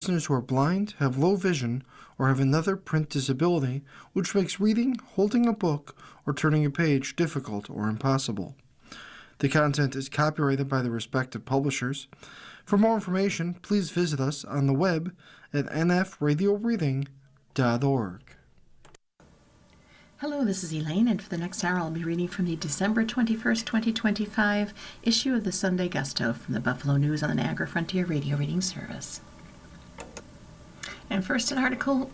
Listeners who are blind, have low vision, or have another print disability, which makes reading, holding a book, or turning a page difficult or impossible. The content is copyrighted by the respective publishers. For more information, please visit us on the web at nfradioreading.org. Hello, this is Elaine, and for the next hour I'll be reading from the December 21st, 2025 issue of the Sunday Gusto from the Buffalo News on the Niagara Frontier Radio Reading Service. And first, an article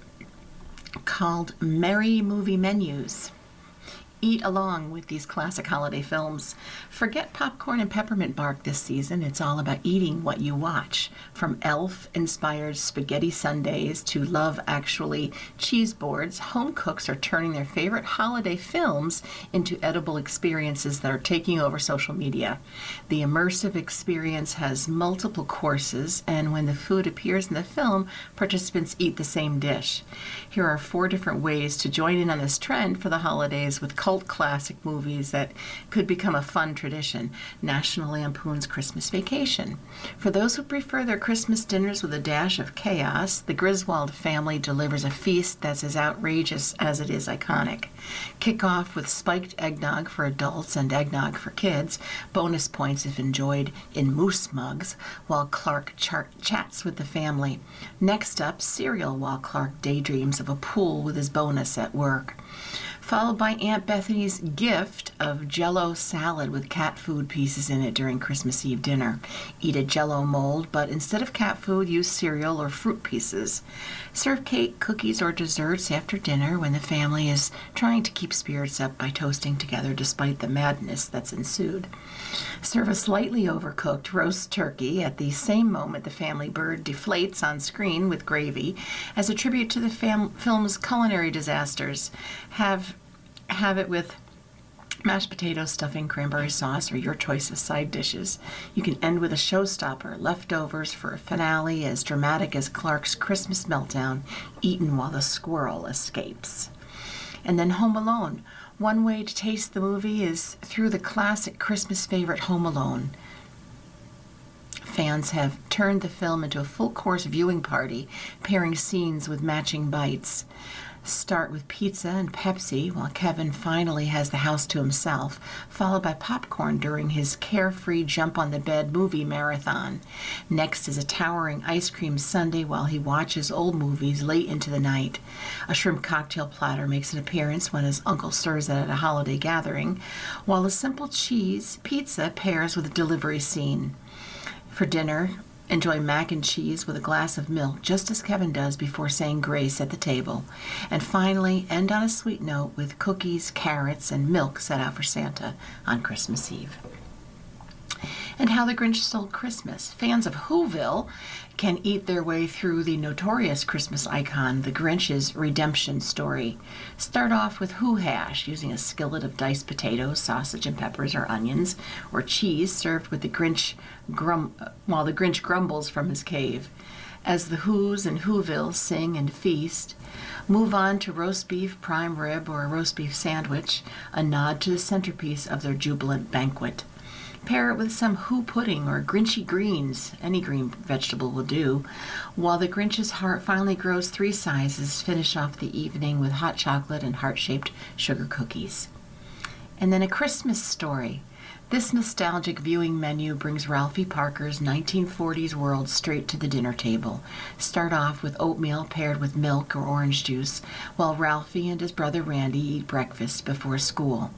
called Merry Movie Menus. Eat along with these classic holiday films. Forget popcorn and peppermint bark this season. It's all about eating what you watch. From Elf-inspired spaghetti sundaes to Love Actually cheese boards, home cooks are turning their favorite holiday films into edible experiences that are taking over social media. The immersive experience has multiple courses, and when the food appears in the film, participants eat the same dish. Here are 4 different ways to join in on this trend for the holidays with cult classic movies that could become a fun tradition. National Lampoon's Christmas Vacation. For those who prefer their Christmas dinners with a dash of chaos, the Griswold family delivers a feast that's as outrageous as it is iconic. Kick off with spiked eggnog for adults and eggnog for kids, bonus points if enjoyed in moose mugs, while Clark chats with the family. Next up, cereal while Clark daydreams of a pool with his bonus at work. Followed by Aunt Bethany's gift of Jell-O salad with cat food pieces in it during Christmas Eve dinner. Eat a Jell-O mold, but instead of cat food, use cereal or fruit pieces. Serve cake, cookies, or desserts after dinner when the family is trying to keep spirits up by toasting together despite the madness that's ensued. Serve a slightly overcooked roast turkey at the same moment the family bird deflates on screen with gravy as a tribute to the film's culinary disasters. Have it with mashed potatoes, stuffing, cranberry sauce, or your choice of side dishes. You can end with a showstopper, leftovers for a finale as dramatic as Clark's Christmas meltdown, eaten while the squirrel escapes. And then Home Alone. One way to taste the movie is through the classic Christmas favorite Home Alone. Fans have turned the film into a full-course viewing party, pairing scenes with matching bites. Start with pizza and Pepsi while Kevin finally has the house to himself, followed by popcorn during his carefree jump-on-the-bed movie marathon. Next is a towering ice cream sundae while he watches old movies late into the night. A shrimp cocktail platter makes an appearance when his uncle serves it at a holiday gathering, while a simple cheese pizza pairs with a delivery scene. For dinner, enjoy mac and cheese with a glass of milk, just as Kevin does before saying grace at the table. And finally, end on a sweet note with cookies, carrots, and milk set out for Santa on Christmas Eve. And How the Grinch Stole Christmas. Fans of Whoville can eat their way through the notorious Christmas icon, the Grinch's redemption story. Start off with Who hash, using a skillet of diced potatoes, sausage and peppers or onions, or cheese served with the Grinch while the Grinch grumbles from his cave. As the Whos and Whoville sing and feast, move on to roast beef, prime rib, or a roast beef sandwich, a nod to the centerpiece of their jubilant banquet. Pair it with some Who pudding or Grinchy greens, any green vegetable will do. While the Grinch's heart finally grows 3 sizes, finish off the evening with hot chocolate and heart-shaped sugar cookies. And then A Christmas Story. This nostalgic viewing menu brings Ralphie Parker's 1940s world straight to the dinner table. Start off with oatmeal paired with milk or orange juice, while Ralphie and his brother Randy eat breakfast before school.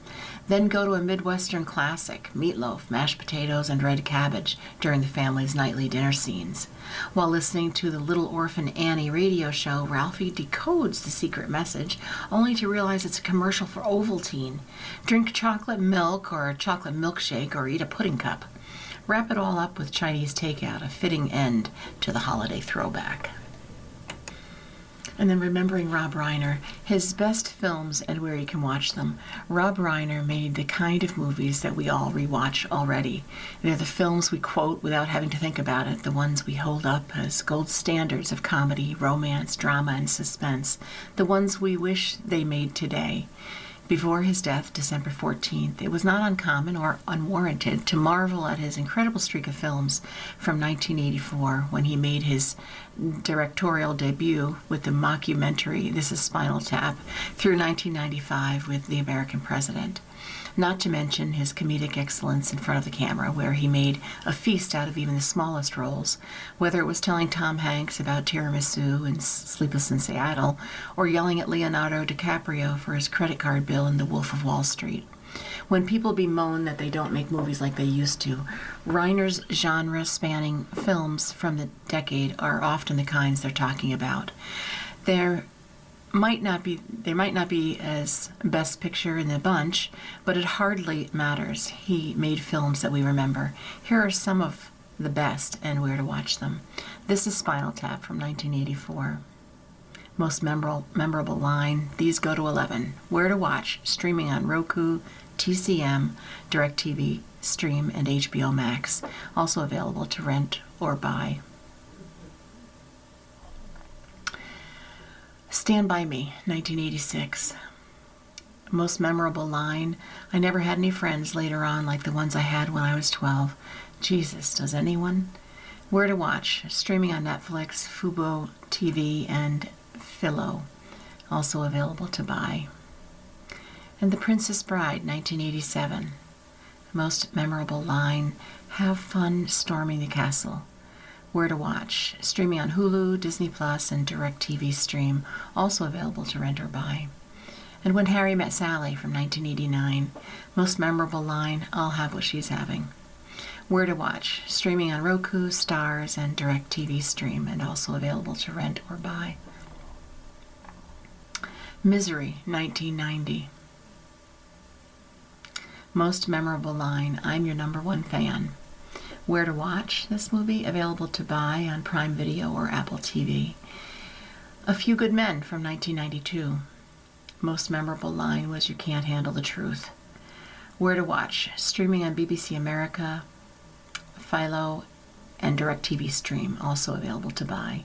Then go to a Midwestern classic, meatloaf, mashed potatoes, and red cabbage during the family's nightly dinner scenes. While listening to the Little Orphan Annie radio show, Ralphie decodes the secret message, only to realize it's a commercial for Ovaltine. Drink chocolate milk or a chocolate milkshake or eat a pudding cup. Wrap it all up with Chinese takeout, a fitting end to the holiday throwback. And then remembering Rob Reiner, his best films and where you can watch them. Rob Reiner made the kind of movies that we all rewatch already. They're the films we quote without having to think about it, the ones we hold up as gold standards of comedy, romance, drama, and suspense, the ones we wish they made today. Before his death, December 14th, it was not uncommon or unwarranted to marvel at his incredible streak of films from 1984 when he made his directorial debut with the mockumentary This is Spinal Tap through 1995 with The American President. Not to mention his comedic excellence in front of the camera, where he made a feast out of even the smallest roles, whether it was telling Tom Hanks about tiramisu in Sleepless in Seattle, or yelling at Leonardo DiCaprio for his credit card bill in The Wolf of Wall Street. When people bemoan that they don't make movies like they used to, Reiner's genre-spanning films from the decade are often the kinds they're talking about. They might not be as best picture in the bunch, but it hardly matters. He made films that we remember. Here are some of the best and where to watch them. This is Spinal Tap from 1984. Most memorable line, these go to 11. Where to watch, streaming on Roku, TCM, DirecTV, Stream, and HBO Max. Also available to rent or buy. Stand By Me, 1986. Most memorable line, I never had any friends later on like the ones I had when I was 12. Jesus, does anyone? Where to watch, streaming on Netflix, Fubo TV, and Philo. Also available to buy. And The Princess Bride, 1987. Most memorable line, have fun storming the castle. Where to watch, streaming on Hulu, Disney Plus, and DirecTV Stream, also available to rent or buy. And When Harry Met Sally from 1989, most memorable line, I'll have what she's having. Where to watch, streaming on Roku, Starz, and DirecTV Stream, and also available to rent or buy. Misery, 1990. Most memorable line, I'm your number one fan. Where to watch this movie, available to buy on Prime Video or Apple TV. A Few Good Men from 1992. Most memorable line was You Can't Handle the Truth. Where to watch, streaming on BBC America, Philo, and DirecTV Stream, also available to buy.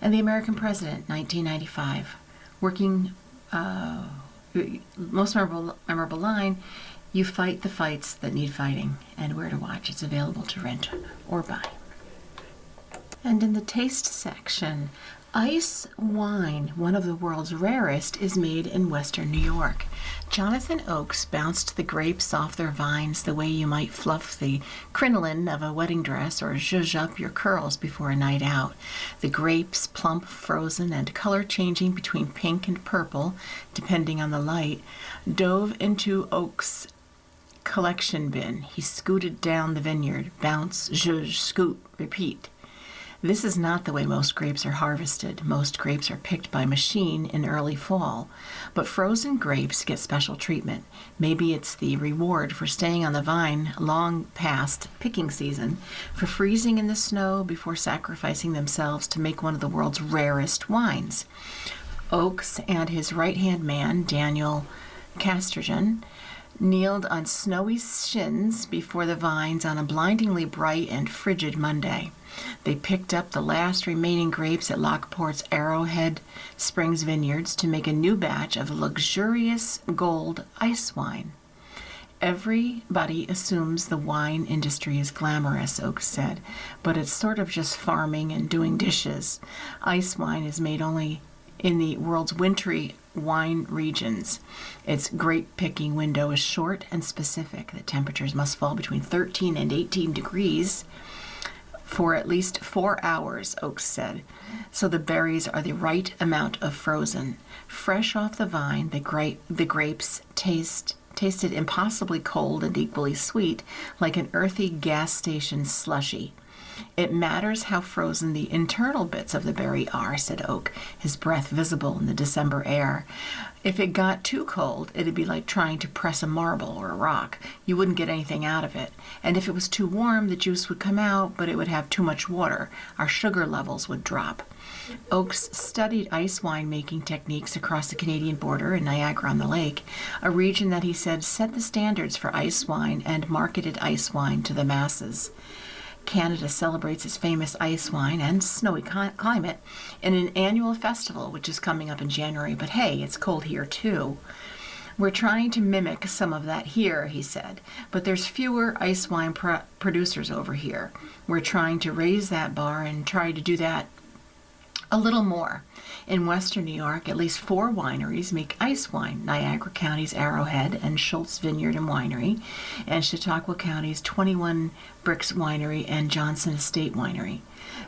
And The American President, 1995. Most memorable line, you fight the fights that need fighting. And Where to watch, it's available to rent or buy. And in the taste section, ice wine, one of the world's rarest, is made in Western New York. Jonathan Oakes bounced the grapes off their vines the way you might fluff the crinoline of a wedding dress or zhuzh up your curls before a night out. The grapes, plump, frozen, and color-changing between pink and purple, depending on the light, dove into Oakes' collection bin. He scooted down the vineyard, bounce, zhuzh, scoot, repeat. This is not the way most grapes are harvested. Most grapes are picked by machine in early fall, but frozen grapes get special treatment. Maybe it's the reward for staying on the vine long past picking season, for freezing in the snow before sacrificing themselves to make one of the world's rarest wines. Oakes and his right-hand man, Daniel Casterton, kneeled on snowy shins before the vines on a blindingly bright and frigid Monday. They picked up the last remaining grapes at Lockport's Arrowhead Springs Vineyards to make a new batch of luxurious gold ice wine. Everybody assumes the wine industry is glamorous, Oakes said, but it's sort of just farming and doing dishes. Ice wine is made only in the world's wintry wine regions. Its grape-picking window is short and specific. The temperatures must fall between 13 and 18 degrees for at least 4 hours, Oakes said, so the berries are the right amount of frozen. Fresh off the vine, the grapes tasted impossibly cold and equally sweet, like an earthy gas station slushy. It matters how frozen the internal bits of the berry are, said Oak, his breath visible in the December air. If it got too cold, it'd be like trying to press a marble or a rock. You wouldn't get anything out of it. And if it was too warm, the juice would come out, but it would have too much water. Our sugar levels would drop. Oakes studied ice wine making techniques across the Canadian border in Niagara-on-the-Lake, a region that he said set the standards for ice wine and marketed ice wine to the masses. Canada celebrates its famous ice wine and snowy climate in an annual festival, which is coming up in January. But hey, it's cold here too. We're trying to mimic some of that here, he said, but there's fewer ice wine producers over here. We're trying to raise that bar and try to do that a little more. In western New York, at least 4 wineries make ice wine: Niagara County's Arrowhead and Schultz Vineyard and Winery, and Chautauqua County's 21 Bricks Winery and Johnson Estate Winery.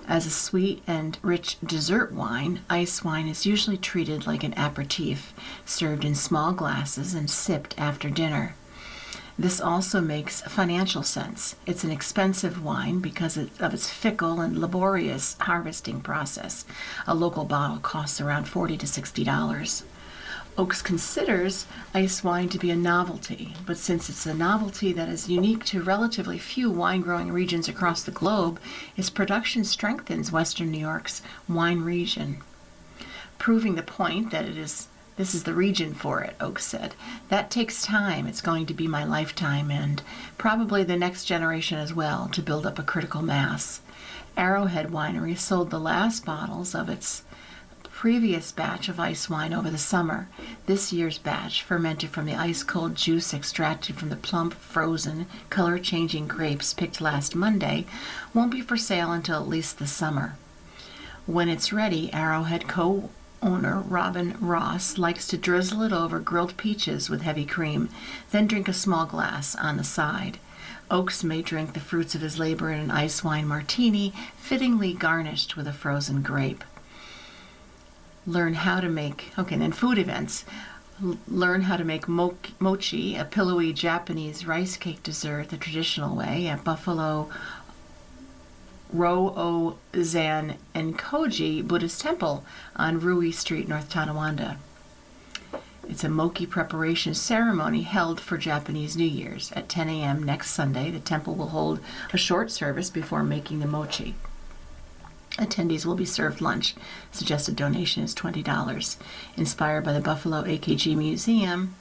As a sweet and rich dessert wine, ice wine is usually treated like an aperitif, served in small glasses and sipped after dinner. This also makes financial sense. It's an expensive wine because of its fickle and laborious harvesting process. A local bottle costs around $40 to $60. Oaks considers ice wine to be a novelty, but since it's a novelty that is unique to relatively few wine-growing regions across the globe, its production strengthens Western New York's wine region, proving the point that this is the region for it, Oaks said. That takes time. It's going to be my lifetime and probably the next generation as well to build up a critical mass. Arrowhead Winery sold the last bottles of its previous batch of ice wine over the summer. This year's batch, fermented from the ice-cold juice extracted from the plump, frozen, color-changing grapes picked last Monday, won't be for sale until at least the summer. When it's ready, Arrowhead co-owner Robin Ross likes to drizzle it over grilled peaches with heavy cream, then drink a small glass on the side. Oaks may drink the fruits of his labor in an ice wine martini, fittingly garnished with a frozen grape. Learn how to make, and then food events. Learn how to make mochi, a pillowy Japanese rice cake dessert the traditional way, at Buffalo Ryo-Zan and Koji Buddhist Temple on Rui Street, North Tonawanda. It's a mochi preparation ceremony held for Japanese New Year's. At 10 a.m. next Sunday, the temple will hold a short service before making the mochi. Attendees will be served lunch. Suggested donation is $20. Inspired by the Buffalo AKG Museum,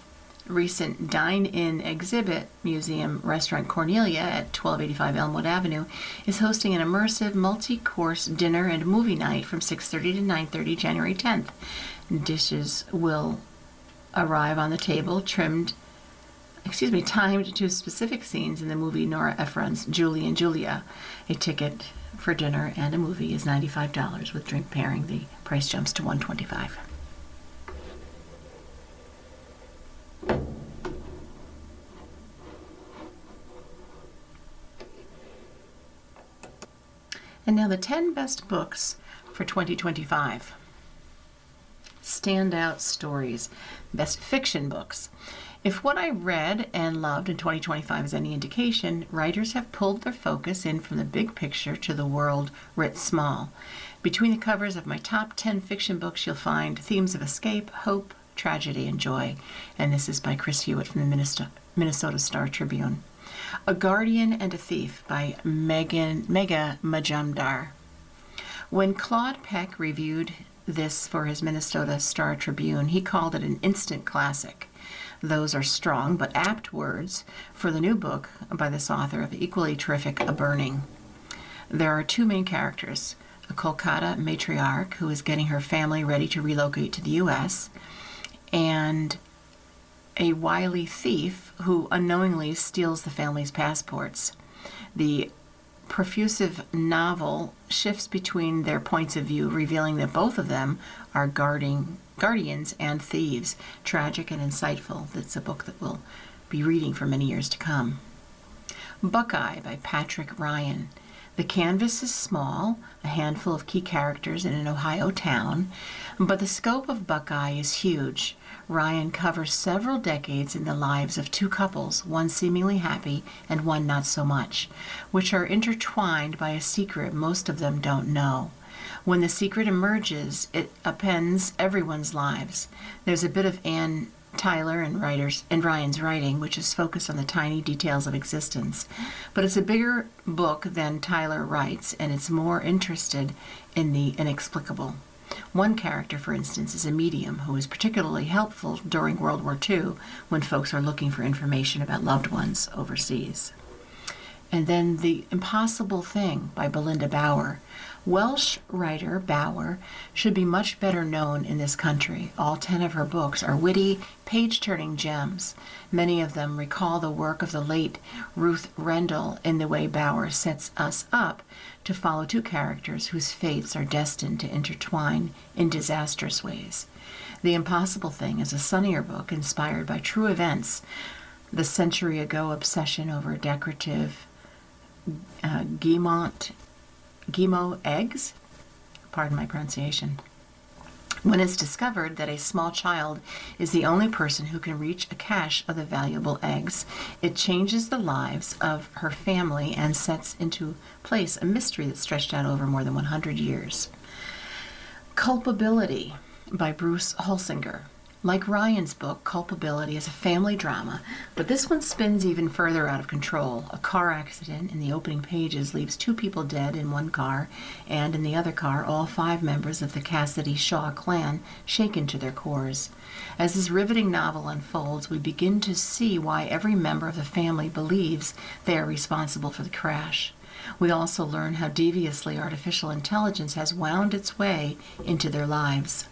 recent dine-in exhibit, Museum Restaurant Cornelia at 1285 Elmwood Avenue is hosting an immersive multi-course dinner and movie night from 6:30 to 9:30 January 10th. Dishes will arrive on the table timed to specific scenes in the movie Nora Ephron's Julie and Julia. A ticket for dinner and a movie is $95. With drink pairing, the price jumps to $125. And now the 10 best books for 2025. Standout stories. Best fiction books. If what I read and loved in 2025 is any indication, writers have pulled their focus in from the big picture to the world writ small. Between the covers of my top 10 fiction books, you'll find themes of escape, hope, tragedy, and joy. And this is by Chris Hewitt from the Minnesota Star Tribune. A Guardian and a Thief by Megha Majumdar. When Claude Peck reviewed this for his Minnesota Star Tribune, he called it an instant classic. Those are strong but apt words for the new book by this author of the equally terrific A Burning. There are 2 main characters, a Kolkata matriarch who is getting her family ready to relocate to the U.S., and a wily thief who unknowingly steals the family's passports. The profusive novel shifts between their points of view, revealing that both of them are guardians and thieves. Tragic and insightful. That's a book that we'll be reading for many years to come. Buckeye by Patrick Ryan. The canvas is small, a handful of key characters in an Ohio town, but the scope of Buckeye is huge. Ryan covers several decades in the lives of 2 couples, one seemingly happy and one not so much, which are intertwined by a secret most of them don't know. When the secret emerges, it upends everyone's lives. There's a bit of Ann Tyler and Ryan's writing, which is focused on the tiny details of existence. But it's a bigger book than Tyler writes, and it's more interested in the inexplicable. One character, for instance, is a medium who is particularly helpful during World War II when folks are looking for information about loved ones overseas. And then The Impossible Thing by Belinda Bauer. Welsh writer Bower should be much better known in this country. All 10 of her books are witty, page-turning gems. Many of them recall the work of the late Ruth Rendell in the way Bower sets us up to follow two characters whose fates are destined to intertwine in disastrous ways. The Impossible Thing is a sunnier book inspired by true events. The century-ago obsession over decorative Guillemot eggs, pardon my pronunciation. When it's discovered that a small child is the only person who can reach a cache of the valuable eggs, it changes the lives of her family and sets into place a mystery that stretched out over more than 100 years. Culpability by Bruce Holsinger. Like Ryan's book, Culpability is a family drama, but this one spins even further out of control. A car accident in the opening pages leaves 2 people dead in one car, and in the other car, all 5 members of the Cassidy Shaw clan shaken to their cores. As this riveting novel unfolds, we begin to see why every member of the family believes they are responsible for the crash. We also learn how deviously artificial intelligence has wound its way into their lives.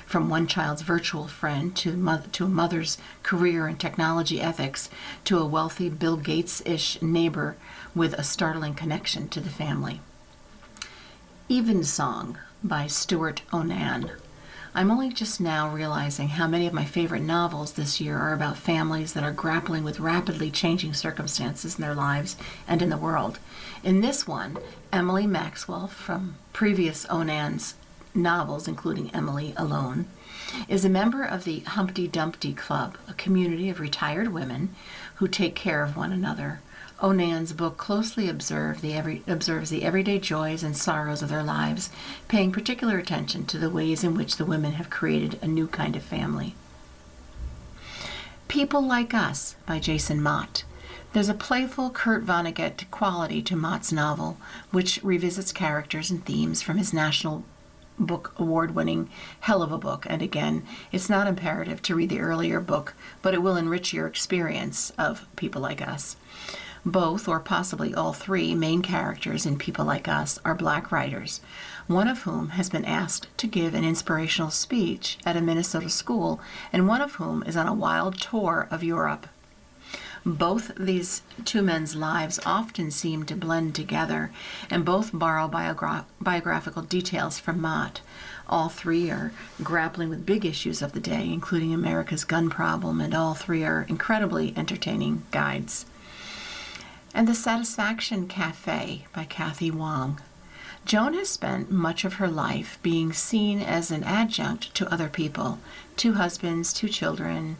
From one child's virtual friend to a mother's career and technology ethics to a wealthy Bill Gates-ish neighbor with a startling connection to the family. Evensong by Stuart Onan. I'm only just now realizing how many of my favorite novels this year are about families that are grappling with rapidly changing circumstances in their lives and in the world. In this one, Emily Maxwell, from previous Onan's novels, including Emily Alone, is a member of the Humpty Dumpty Club, a community of retired women who take care of one another. Onan's book closely observes the everyday joys and sorrows of their lives, paying particular attention to the ways in which the women have created a new kind of family. People Like Us by Jason Mott. There's a playful Kurt Vonnegut quality to Mott's novel, which revisits characters and themes from his National Book Award-winning Hell of a Book. And again, it's not imperative to read the earlier book, but it will enrich your experience of People Like Us. Both, or possibly all 3, main characters in People Like Us are black writers, one of whom has been asked to give an inspirational speech at a Minnesota school, and one of whom is on a wild tour of Europe. Both these 2 men's lives often seem to blend together, and both borrow biographical details from Mott. All 3 are grappling with big issues of the day, including America's gun problem, and all 3 are incredibly entertaining guides. And The Satisfaction Cafe by Kathy Wong. Joan has spent much of her life being seen as an adjunct to other people, 2 husbands, 2 children,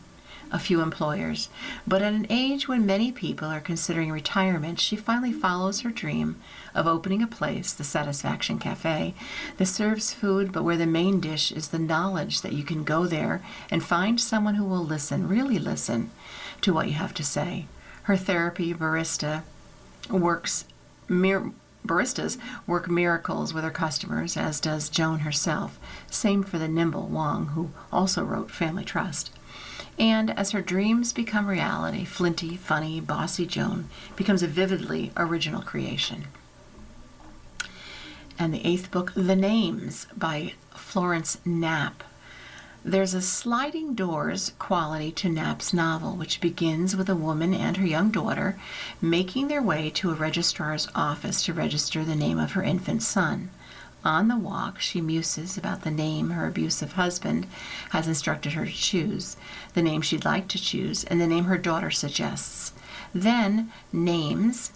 a few employers. But at an age when many people are considering retirement, she finally follows her dream of opening a place, the Satisfaction Cafe, that serves food, but where the main dish is the knowledge that you can go there and find someone who will listen, really listen, to what you have to say. Her therapy baristas work miracles with her customers, as does Joan herself. Same for the nimble Wong, who also wrote Family Trust. And as her dreams become reality, flinty, funny, bossy Joan becomes a vividly original creation. And the 8th book, The Names by Florence Knapp. There's a sliding doors quality to Knapp's novel, which begins with a woman and her young daughter making their way to a registrar's office to register the name of her infant son. On the walk, she muses about the name her abusive husband has instructed her to choose, the name she'd like to choose, and the name her daughter suggests. Then, Names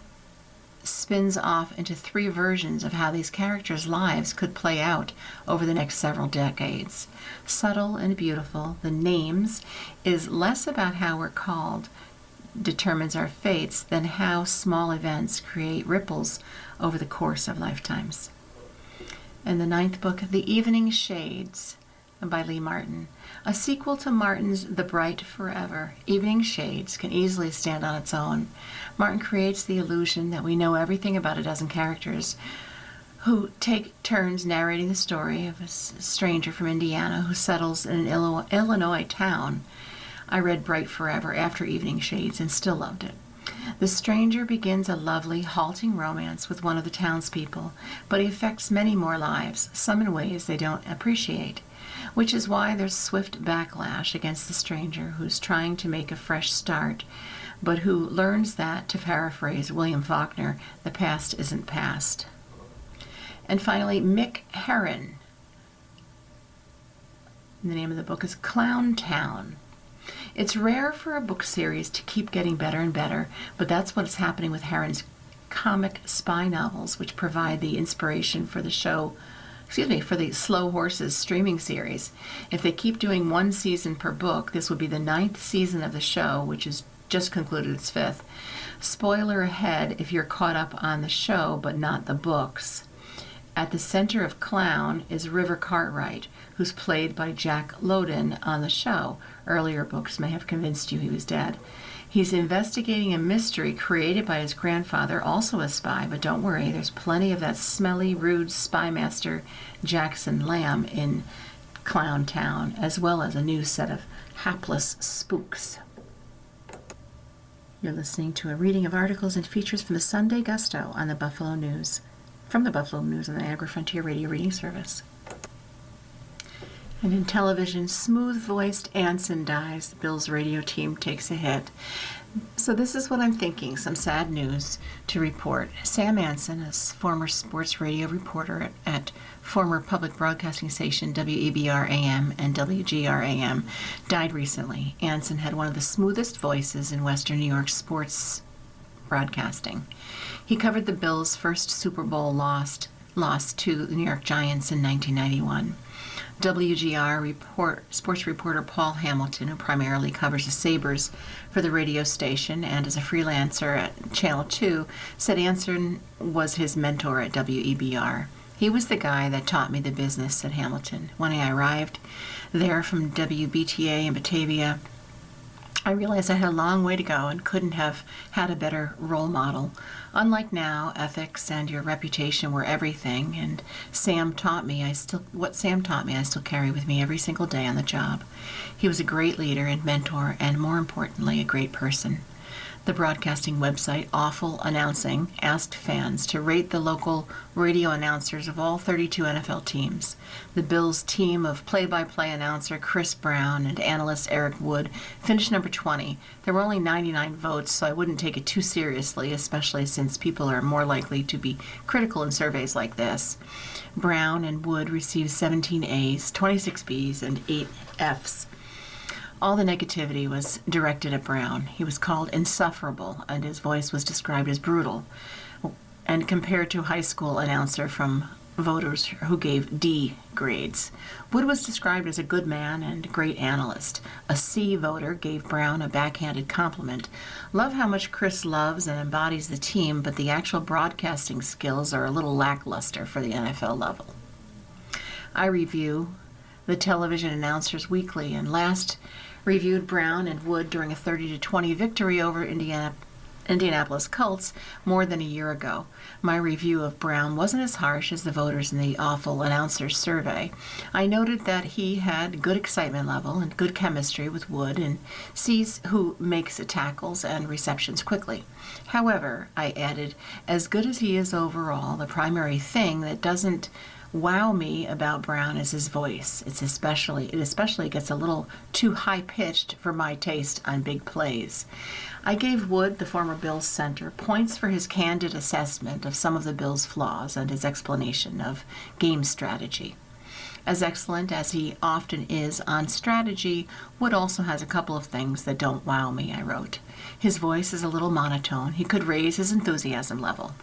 spins off into 3 versions of how these characters' lives could play out over the next several decades. Subtle and beautiful, The Names is less about how we're called determines our fates than how small events create ripples over the course of lifetimes. And the 9th book, The Evening Shades by Lee Martin. A sequel to Martin's The Bright Forever, Evening Shades can easily stand on its own. Martin creates the illusion that we know everything about a dozen characters who take turns narrating the story of a stranger from Indiana who settles in an Illinois town. I read Bright Forever after Evening Shades and still loved it. The stranger begins a lovely, halting romance with one of the townspeople, but he affects many more lives, some in ways they don't appreciate, which is why there's swift backlash against the stranger who's trying to make a fresh start, but who learns that, to paraphrase William Faulkner, the past isn't past. And finally, Mick Herron. The name of the book is Clown Town. It's rare for a book series to keep getting better and better, but that's what's happening with Herron's comic spy novels, which provide the inspiration for the for the Slow Horses streaming series. If they keep doing one season per book, this would be the 9th season of the show, which has just concluded its 5th. Spoiler ahead if you're caught up on the show, but not the books. At the center of Clown is River Cartwright, who's played by Jack Lowden on the show. Earlier books may have convinced you he was dead. He's investigating a mystery created by his grandfather, also a spy, but don't worry, there's plenty of that smelly, rude spy master Jackson Lamb in Clown Town, as well as a new set of hapless spooks. You're listening to a reading of articles and features from the Sunday Gusto on the Buffalo News, from the Buffalo News and the Niagara Frontier Radio Reading Service. And in television, smooth-voiced Anson dies. The Bills radio team takes a hit. So this is what I'm thinking, some sad news to report. Sam Anson, a former sports radio reporter at former public broadcasting station WEBR-AM and WGR-AM, died recently. Anson had one of the smoothest voices in Western New York sports broadcasting. He covered the Bills' first Super Bowl loss to the New York Giants in 1991. WGR sports reporter Paul Hamilton, who primarily covers the Sabres for the radio station and is a freelancer at Channel 2, said Anson was his mentor at WEBR. He was the guy that taught me the business, said Hamilton. When I arrived there from WBTA in Batavia, I realized I had a long way to go and couldn't have had a better role model. Unlike now, ethics and your reputation were everything, and what Sam taught me I still carry with me every single day on the job. He was a great leader and mentor, and more importantly, a great person. The broadcasting website Awful Announcing asked fans to rate the local radio announcers of all 32 NFL teams. The Bills' team of play-by-play announcer Chris Brown and analyst Eric Wood finished number 20. There were only 99 votes, so I wouldn't take it too seriously, especially since people are more likely to be critical in surveys like this. Brown and Wood received 17 A's, 26 B's, and 8 F's. All the negativity was directed at Brown. He was called insufferable, and his voice was described as brutal, and compared to a high school announcer from voters who gave D grades. Wood was described as a good man and great analyst. A C voter gave Brown a backhanded compliment. Love how much Chris loves and embodies the team, but the actual broadcasting skills are a little lackluster for the NFL level. I review the television announcers weekly, and last reviewed Brown and Wood during a 30-20 victory over Indianapolis Colts more than a year ago. My review of Brown wasn't as harsh as the voters in the Awful Announcers survey. I noted that he had good excitement level and good chemistry with Wood and sees who makes tackles and receptions quickly. However, I added, as good as he is overall, the primary thing that doesn't wow me about Brown is his voice. It especially gets a little too high-pitched for my taste on big plays. I gave Wood, the former Bills center, points for his candid assessment of some of the Bills' flaws and his explanation of game strategy. As excellent as he often is on strategy, Wood also has a couple of things that don't wow me, I wrote. His voice is a little monotone. He could raise his enthusiasm level.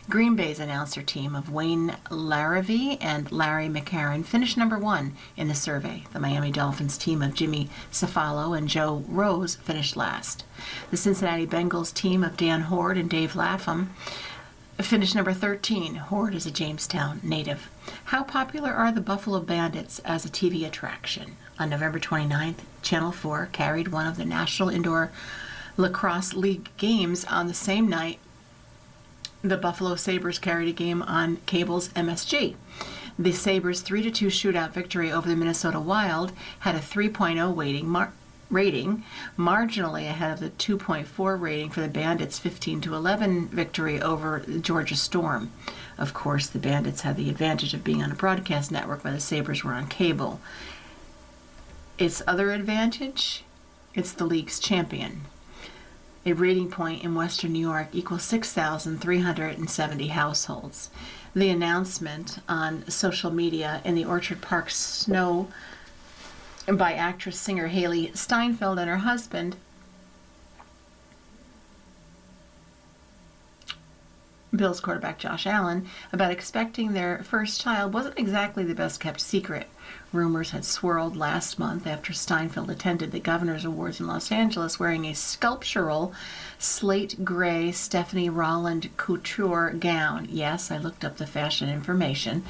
Green Bay's announcer team of Wayne Larrivee and Larry McCarron finished number 1 in the survey. The Miami Dolphins team of Jimmy Cefalo and Joe Rose finished last. The Cincinnati Bengals team of Dan Hoard and Dave Lapham finished number 13. Hoard is a Jamestown native. How popular are the Buffalo Bandits as a TV attraction? On November 29th, Channel 4 carried one of the National Indoor Lacrosse League games on the same night the Buffalo Sabres carried a game on cable's MSG. The Sabres' 3-2 shootout victory over the Minnesota Wild had a 3.0 rating, marginally ahead of the 2.4 rating for the Bandits' 15-11 victory over the Georgia Storm. Of course, the Bandits had the advantage of being on a broadcast network while the Sabres were on cable. Its other advantage, it's the league's champion. A rating point in Western New York equals 6,370 households. The announcement on social media in the Orchard Park snow by actress-singer Haley Steinfeld and her husband, Bills quarterback Josh Allen, about expecting their first child wasn't exactly the best-kept secret. Rumors had swirled last month after Steinfeld attended the Governor's Awards in Los Angeles wearing a sculptural slate gray Stephanie Rolland couture gown. Yes, I looked up the fashion information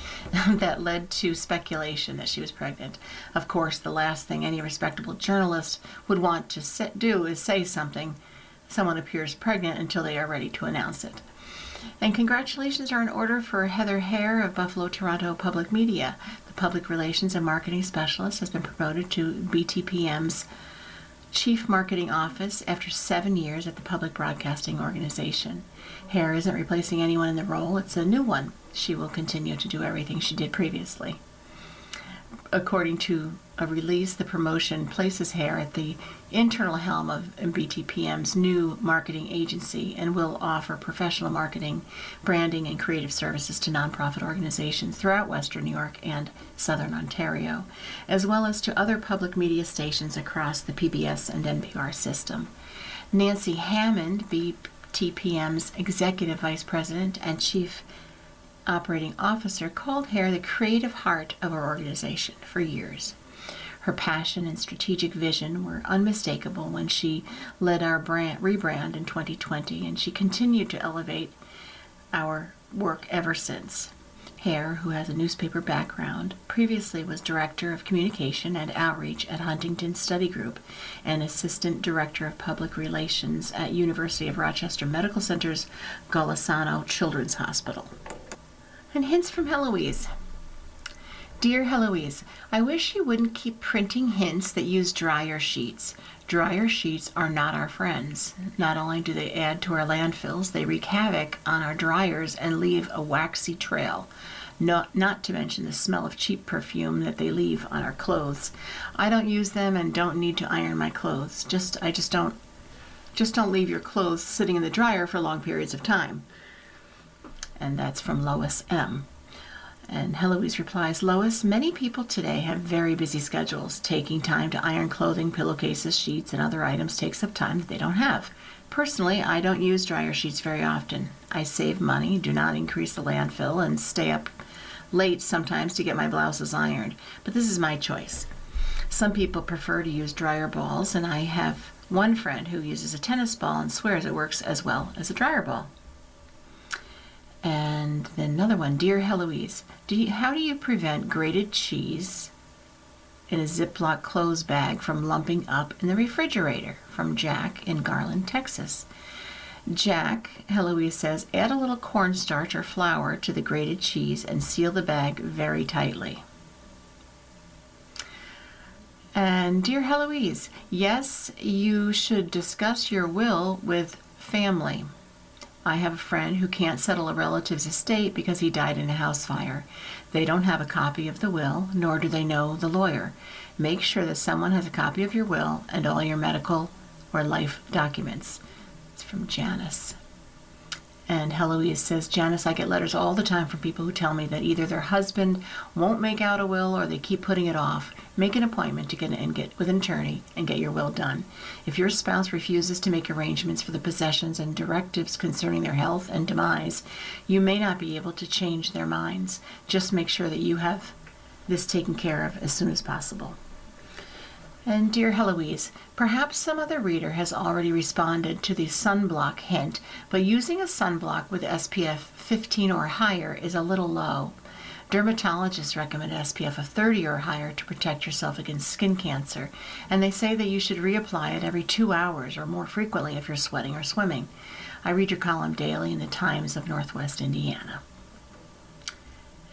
that led to speculation that she was pregnant. Of course, the last thing any respectable journalist would want to do is say someone appears pregnant until they are ready to announce it. And congratulations are in order for Heather Hare of Buffalo Toronto Public Media. The Public Relations and Marketing Specialist has been promoted to BTPM's Chief Marketing Office after 7 years at the Public Broadcasting Organization. Hare isn't replacing anyone in the role, it's a new one. She will continue to do everything she did previously. According to a release, the promotion places Hare at the internal helm of BTPM's new marketing agency and will offer professional marketing, branding, and creative services to nonprofit organizations throughout Western New York and Southern Ontario, as well as to other public media stations across the PBS and NPR system. Nancy Hammond, BTPM's Executive Vice President and Chief Operating Officer, called Hare the creative heart of our organization for years. Her passion and strategic vision were unmistakable when she led our rebrand in 2020, and she continued to elevate our work ever since. Hare, who has a newspaper background, previously was Director of Communication and Outreach at Huntington Study Group and Assistant Director of Public Relations at University of Rochester Medical Center's Golisano Children's Hospital. And hints from Heloise. Dear Heloise, I wish you wouldn't keep printing hints that use dryer sheets. Dryer sheets are not our friends. Not only do they add to our landfills, they wreak havoc on our dryers and leave a waxy trail. Not to mention the smell of cheap perfume that they leave on our clothes. I don't use them and don't need to iron my clothes. Don't leave your clothes sitting in the dryer for long periods of time. And that's from Lois M. And Heloise replies, Lois, many people today have very busy schedules. Taking time to iron clothing, pillowcases, sheets, and other items takes up time that they don't have. Personally, I don't use dryer sheets very often. I save money, do not increase the landfill, and stay up late sometimes to get my blouses ironed. But this is my choice. Some people prefer to use dryer balls, and I have one friend who uses a tennis ball and swears it works as well as a dryer ball. And then another one, Dear Heloise, how do you prevent grated cheese in a Ziploc clothes bag from lumping up in the refrigerator? From Jack in Garland, Texas. Jack, Heloise says, add a little cornstarch or flour to the grated cheese and seal the bag very tightly. And Dear Heloise, yes, you should discuss your will with family. I have a friend who can't settle a relative's estate because he died in a house fire. They don't have a copy of the will, nor do they know the lawyer. Make sure that someone has a copy of your will and all your medical or life documents. It's from Janice. And Heloise says, Janice, I get letters all the time from people who tell me that either their husband won't make out a will or they keep putting it off. Make an appointment to get with an attorney and get your will done. If your spouse refuses to make arrangements for the possessions and directives concerning their health and demise, you may not be able to change their minds. Just make sure that you have this taken care of as soon as possible. And Dear Heloise, perhaps some other reader has already responded to the sunblock hint, but using a sunblock with SPF 15 or higher is a little low. Dermatologists recommend SPF of 30 or higher to protect yourself against skin cancer, and they say that you should reapply it every 2 hours or more frequently if you're sweating or swimming. I read your column daily in the Times of Northwest Indiana.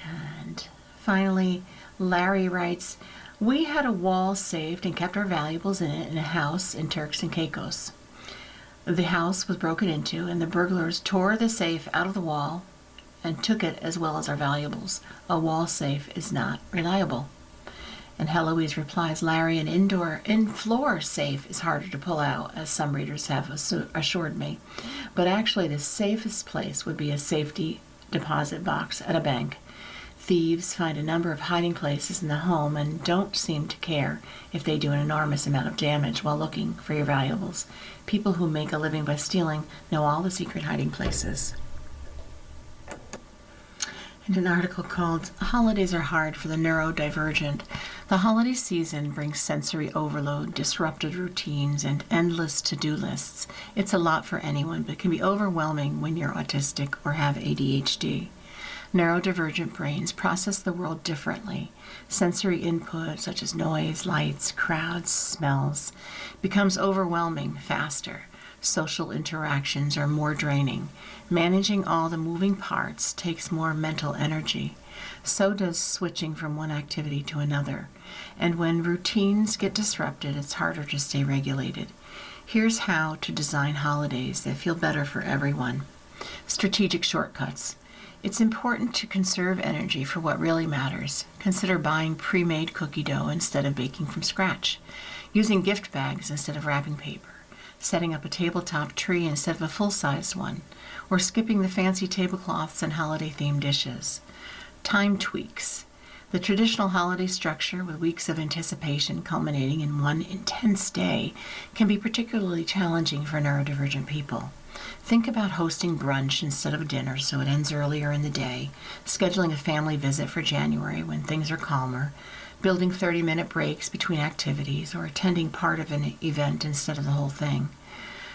And finally, Larry writes, We had a wall saved and kept our valuables in it in a house in Turks and Caicos. The house was broken into, and the burglars tore the safe out of the wall and took it as well as our valuables. A wall safe is not reliable. And Heloise replies, Larry, an in-floor safe is harder to pull out, as some readers have assured me. But actually, the safest place would be a safety deposit box at a bank. Thieves find a number of hiding places in the home and don't seem to care if they do an enormous amount of damage while looking for your valuables. People who make a living by stealing know all the secret hiding places. In an article called Holidays Are Hard for the Neurodivergent, the holiday season brings sensory overload, disrupted routines, and endless to-do lists. It's a lot for anyone, but can be overwhelming when you're autistic or have ADHD. Neurodivergent brains process the world differently. Sensory input, such as noise, lights, crowds, smells, becomes overwhelming faster. Social interactions are more draining. Managing all the moving parts takes more mental energy. So does switching from one activity to another. And when routines get disrupted, it's harder to stay regulated. Here's how to design holidays that feel better for everyone. Strategic shortcuts. It's important to conserve energy for what really matters. Consider buying pre-made cookie dough instead of baking from scratch, using gift bags instead of wrapping paper, setting up a tabletop tree instead of a full-sized one, or skipping the fancy tablecloths and holiday-themed dishes. Time tweaks. The traditional holiday structure, with weeks of anticipation culminating in one intense day, can be particularly challenging for neurodivergent people. Think about hosting brunch instead of dinner so it ends earlier in the day, scheduling a family visit for January when things are calmer, building 30-minute breaks between activities, or attending part of an event instead of the whole thing.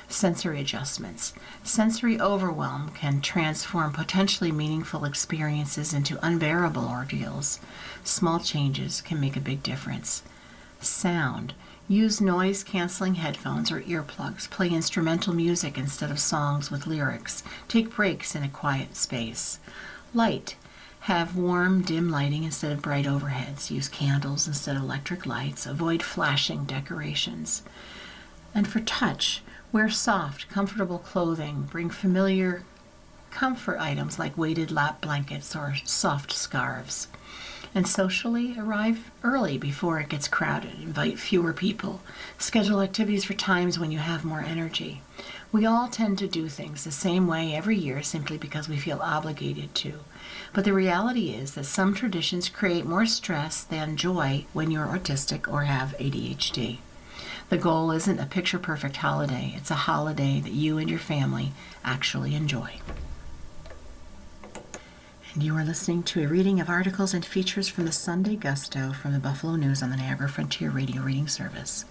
Sensory adjustments. Sensory overwhelm can transform potentially meaningful experiences into unbearable ordeals. Small changes can make a big difference. Sound. Use noise-canceling headphones or earplugs. Play instrumental music instead of songs with lyrics. Take breaks in a quiet space. Light. Have warm, dim lighting instead of bright overheads. Use candles instead of electric lights. Avoid flashing decorations. And for touch, wear soft, comfortable clothing. Bring familiar comfort items like weighted lap blankets or soft scarves. And socially, arrive early before it gets crowded. Invite fewer people. Schedule activities for times when you have more energy. We all tend to do things the same way every year simply because we feel obligated to. But the reality is that some traditions create more stress than joy when you're autistic or have ADHD. The goal isn't a picture-perfect holiday. It's a holiday that you and your family actually enjoy. And you are listening to a reading of articles and features from the Sunday Gusto from the Buffalo News on the Niagara Frontier Radio Reading Service.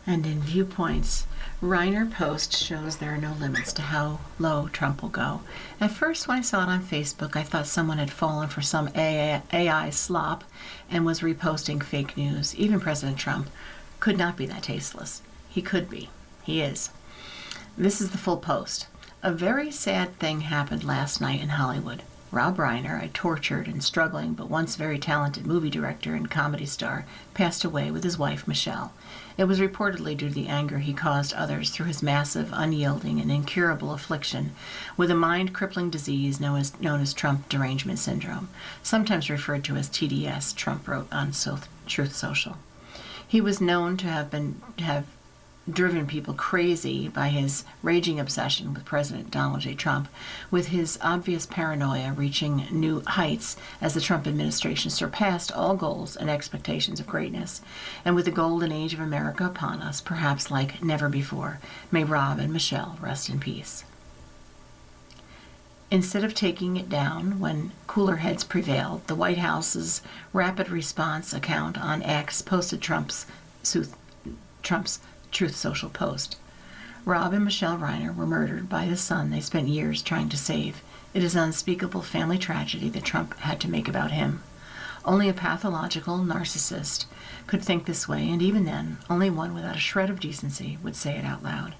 And in Viewpoints, Reiner Post shows there are no limits to how low Trump will go. At first, when I saw it on Facebook, I thought someone had fallen for some AI slop and was reposting fake news. Even President Trump could not be that tasteless. He could be. He is. This is the full post. A very sad thing happened last night in Hollywood. Rob Reiner, a tortured and struggling but once very talented movie director and comedy star, passed away with his wife, Michelle. It was reportedly due to the anger he caused others through his massive, unyielding, and incurable affliction with a mind-crippling disease known as Trump derangement syndrome, sometimes referred to as TDS, Trump wrote on Truth Social. He was known to have driven people crazy by his raging obsession with President Donald J. Trump, with his obvious paranoia reaching new heights as the Trump administration surpassed all goals and expectations of greatness. And with the golden age of America upon us, perhaps like never before, may Rob and Michelle rest in peace. Instead of taking it down when cooler heads prevailed, the White House's rapid response account on X posted Trump's Truth Social post. Rob and Michelle Reiner were murdered by the son they spent years trying to save. It is an unspeakable family tragedy that Trump had to make about him. Only a pathological narcissist could think this way, and even then, only one without a shred of decency would say it out loud.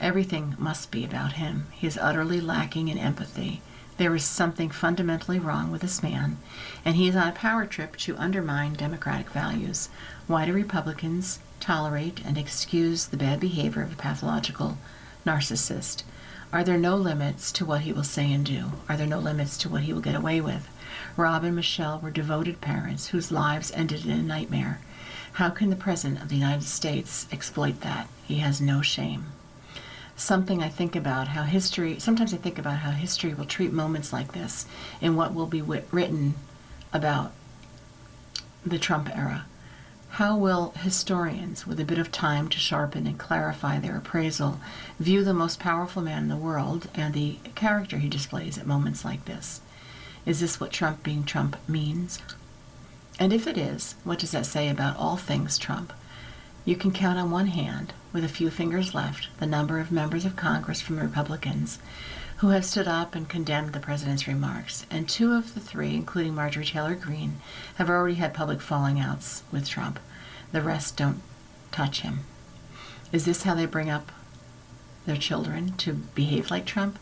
Everything must be about him. He is utterly lacking in empathy. There is something fundamentally wrong with this man, and he is on a power trip to undermine democratic values. Why do Republicans tolerate and excuse the bad behavior of a pathological narcissist? Are there no limits to what he will say and do? Are there no limits to what he will get away with? Rob and Michelle were devoted parents whose lives ended in a nightmare. How can the President of the United States exploit that? He has no shame. Sometimes I think about how history will treat moments like this in what will be written about the Trump era. How will historians, with a bit of time to sharpen and clarify their appraisal, view the most powerful man in the world and the character he displays at moments like this? Is this what Trump being Trump means? And if it is, what does that say about all things Trump? You can count on one hand, with a few fingers left, the number of members of Congress from Republicans who have stood up and condemned the president's remarks, and 2 of the 3, including Marjorie Taylor Greene, have already had public falling outs with Trump. The rest don't touch him. Is this how they bring up their children, to behave like Trump?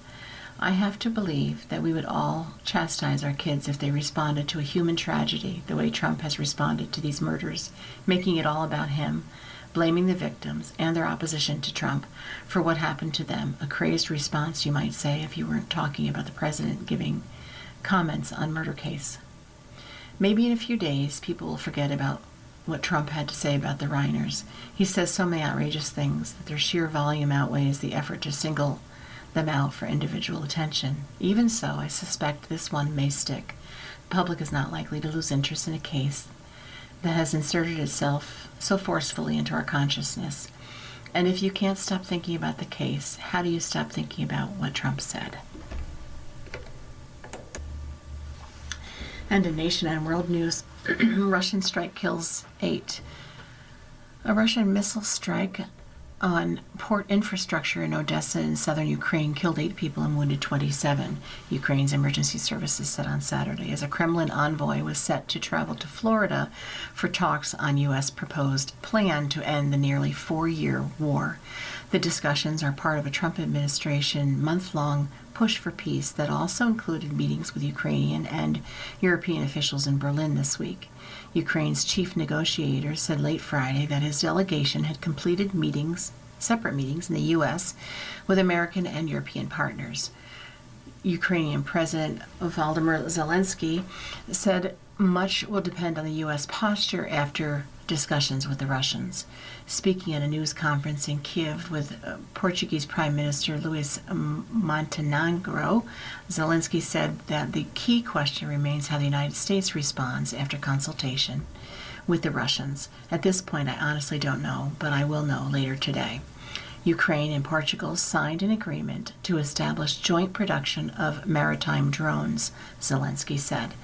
I have to believe that we would all chastise our kids if they responded to a human tragedy the way Trump has responded to these murders, making it all about him, blaming the victims and their opposition to Trump for what happened to them. A crazed response, you might say, if you weren't talking about the president giving comments on murder case. Maybe in a few days, people will forget about what Trump had to say about the Reiners. He says so many outrageous things that their sheer volume outweighs the effort to single them out for individual attention. Even so, I suspect this one may stick. The public is not likely to lose interest in a case that has inserted itself so forcefully into our consciousness. And if you can't stop thinking about the case, how do you stop thinking about what Trump said? And in nation and world news, Russian strike kills 8. A Russian missile strike on port infrastructure in Odessa in southern Ukraine killed 8 people and wounded 27, Ukraine's emergency services said on Saturday, as a Kremlin envoy was set to travel to Florida for talks on U.S. proposed plan to end the nearly 4-year war. The discussions are part of a Trump administration month-long push for peace that also included meetings with Ukrainian and European officials in Berlin this week. Ukraine's chief negotiator said late Friday that his delegation had completed separate meetings in the U.S. with American and European partners. Ukrainian President Volodymyr Zelensky said much will depend on the U.S. posture after discussions with the Russians. Speaking at a news conference in Kiev with Portuguese Prime Minister Luis Montenegro, Zelensky said that the key question remains how the United States responds after consultation with the Russians. At this point, I honestly don't know, but I will know later today. Ukraine and Portugal signed an agreement to establish joint production of maritime drones, Zelensky said.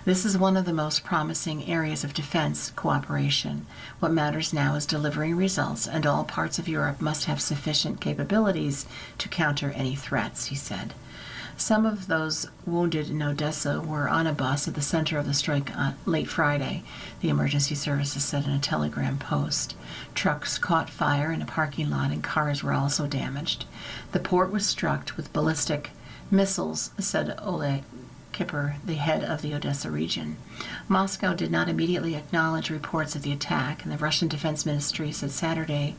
This is one of the most promising areas of defense cooperation. What matters now is delivering results, and all parts of Europe must have sufficient capabilities to counter any threats, he said. Some of those wounded in Odessa were on a bus at the center of the strike late Friday, the emergency services said in a telegram post. Trucks caught fire in a parking lot and cars were also damaged. The port was struck with ballistic missiles, said Oleg Kipper, the head of the Odessa region. Moscow did not immediately acknowledge reports of the attack, and the Russian Defense Ministry said Saturday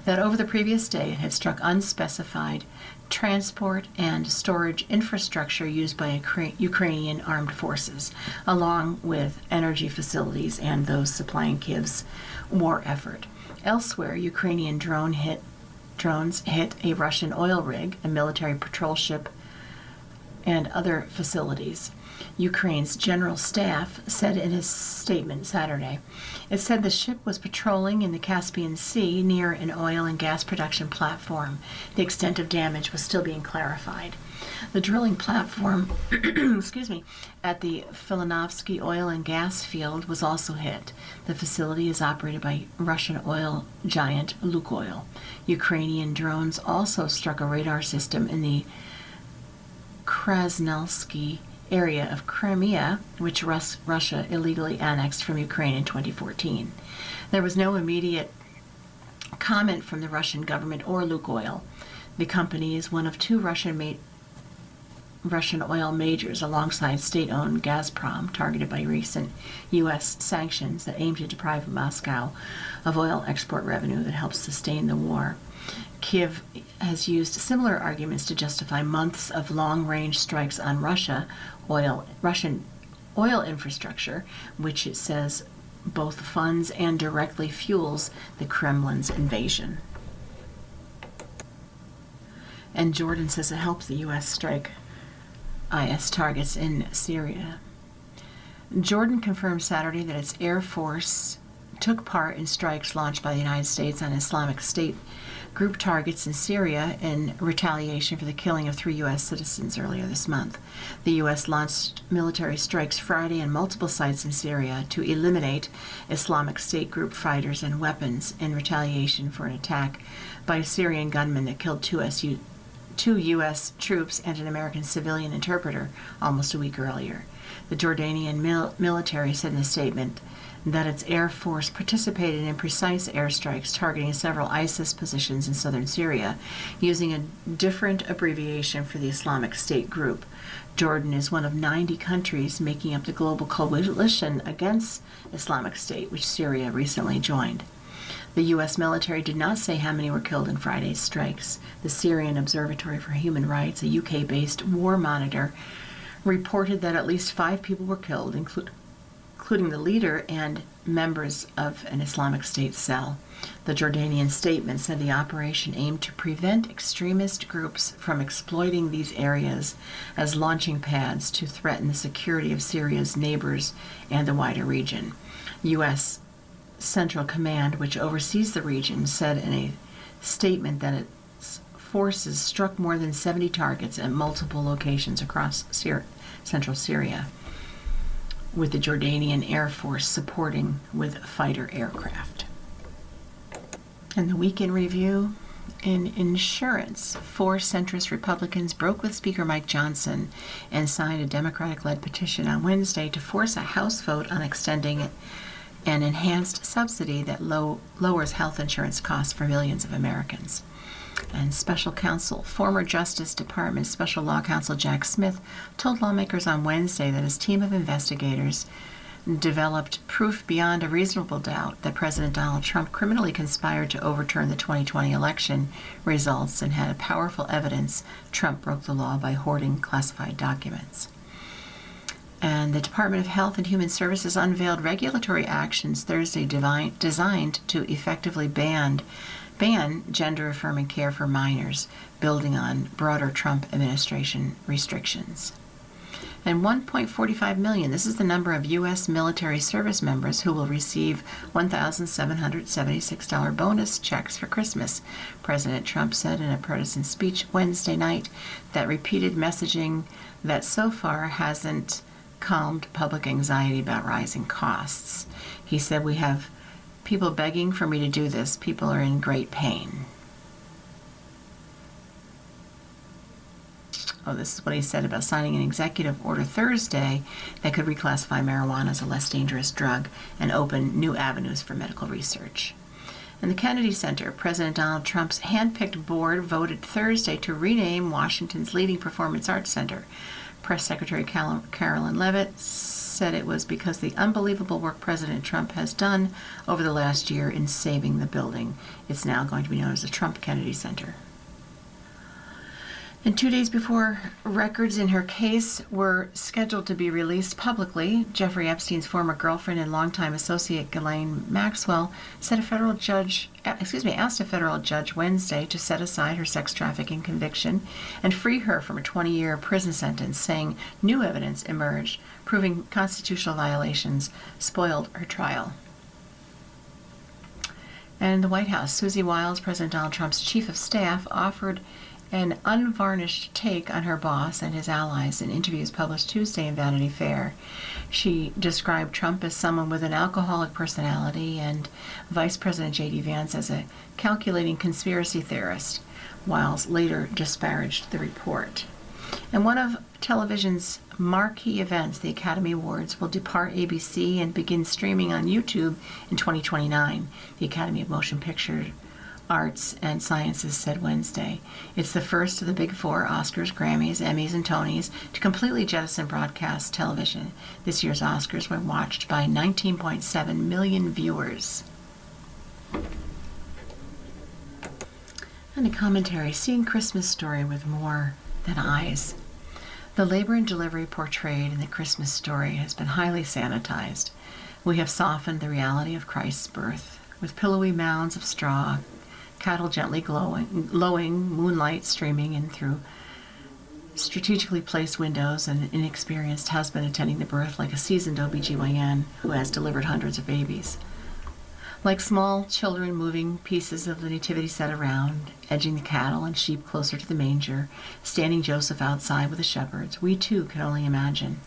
that over the previous day it had struck unspecified transport and storage infrastructure used by Ukrainian armed forces, along with energy facilities and those supplying Kiev's war effort. Elsewhere, Ukrainian drones hit a Russian oil rig, a military patrol ship, and other facilities. Ukraine's general staff said in a statement Saturday. It said the ship was patrolling in the Caspian Sea near an oil and gas production platform. The extent of damage was still being clarified. The drilling platform at the Filanovsky oil and gas field was also hit. The facility is operated by Russian oil giant Lukoil. Ukrainian drones also struck a radar system in the Krasnelsky area of Crimea, which Russia illegally annexed from Ukraine in 2014. There was no immediate comment from the Russian government or Lukoil. The company is one of 2 Russian-made Russian oil majors alongside state-owned Gazprom, targeted by recent U.S. sanctions that aim to deprive Moscow of oil export revenue that helps sustain the war. Kiev has used similar arguments to justify months of long-range strikes on Russian oil infrastructure, which it says both funds and directly fuels the Kremlin's invasion. And Jordan says it helps the U.S. strike IS targets in Syria. Jordan confirmed Saturday that its Air Force took part in strikes launched by the United States on Islamic State group targets in Syria in retaliation for the killing of 3 U.S. citizens earlier this month. The U.S. launched military strikes Friday on multiple sites in Syria to eliminate Islamic State group fighters and weapons in retaliation for an attack by a Syrian gunman that killed 2 U.S. troops and an American civilian interpreter almost a week earlier. The Jordanian military said in a statement that its Air Force participated in precise airstrikes targeting several ISIS positions in southern Syria, using a different abbreviation for the Islamic State group. Jordan is one of 90 countries making up the global coalition against Islamic State, which Syria recently joined. The U.S. military did not say how many were killed in Friday's strikes. The Syrian Observatory for Human Rights, a UK-based war monitor, reported that at least 5 people were killed, including the leader and members of an Islamic State cell. The Jordanian statement said the operation aimed to prevent extremist groups from exploiting these areas as launching pads to threaten the security of Syria's neighbors and the wider region. U.S. Central Command, which oversees the region, said in a statement that its forces struck more than 70 targets at multiple locations across central Syria, with the Jordanian Air Force supporting with fighter aircraft. And the weekend review in insurance, 4 centrist Republicans broke with Speaker Mike Johnson and signed a Democratic-led petition on Wednesday to force a House vote on extending an enhanced subsidy that lowers health insurance costs for millions of Americans. And special counsel, former Justice Department Special Law Counsel Jack Smith, told lawmakers on Wednesday that his team of investigators developed proof beyond a reasonable doubt that President Donald Trump criminally conspired to overturn the 2020 election results and had powerful evidence Trump broke the law by hoarding classified documents. And the Department of Health and Human Services unveiled regulatory actions Thursday designed to effectively ban gender-affirming care for minors, building on broader Trump administration restrictions. And 1.45 million, this is the number of U.S. military service members who will receive $1,776 bonus checks for Christmas. President Trump said in a partisan speech Wednesday night that repeated messaging that so far hasn't calmed public anxiety about rising costs. He said, "We have people begging for me to do this. People are in great pain." Oh, this is what he said about signing an executive order Thursday that could reclassify marijuana as a less dangerous drug and open new avenues for medical research. And the Kennedy Center, President Donald Trump's handpicked board voted Thursday to rename Washington's leading performance arts center. Press Secretary Carolyn Leavitt said it was because the unbelievable work President Trump has done over the last year in saving the building. It's now going to be known as the Trump Kennedy Center. And 2 days before records in her case were scheduled to be released publicly, Jeffrey Epstein's former girlfriend and longtime associate Ghislaine Maxwell asked a federal judge Wednesday to set aside her sex trafficking conviction and free her from a 20-year prison sentence, saying new evidence emerged proving constitutional violations spoiled her trial. And the White House, Susie Wiles, President Donald Trump's chief of staff, offered an unvarnished take on her boss and his allies in interviews published Tuesday in Vanity Fair. She described Trump as someone with an alcoholic personality and Vice President J.D. Vance as a calculating conspiracy theorist. Wiles later disparaged the report. And one of television's marquee events, the Academy Awards, will depart ABC and begin streaming on YouTube in 2029. The Academy of Motion Picture Arts and Sciences said Wednesday. It's the first of the big four, Oscars, Grammys, Emmys, and Tonys, to completely jettison broadcast television. This year's Oscars were watched by 19.7 million viewers. And a commentary, seeing Christmas Story with more than eyes. The labor and delivery portrayed in the Christmas Story has been highly sanitized. We have softened the reality of Christ's birth. With pillowy mounds of straw, cattle gently glowing, moonlight streaming in through strategically placed windows, and an inexperienced husband attending the birth like a seasoned OBGYN who has delivered hundreds of babies. Like small children moving pieces of the nativity set around, edging the cattle and sheep closer to the manger, standing Joseph outside with the shepherds, we too can only imagine.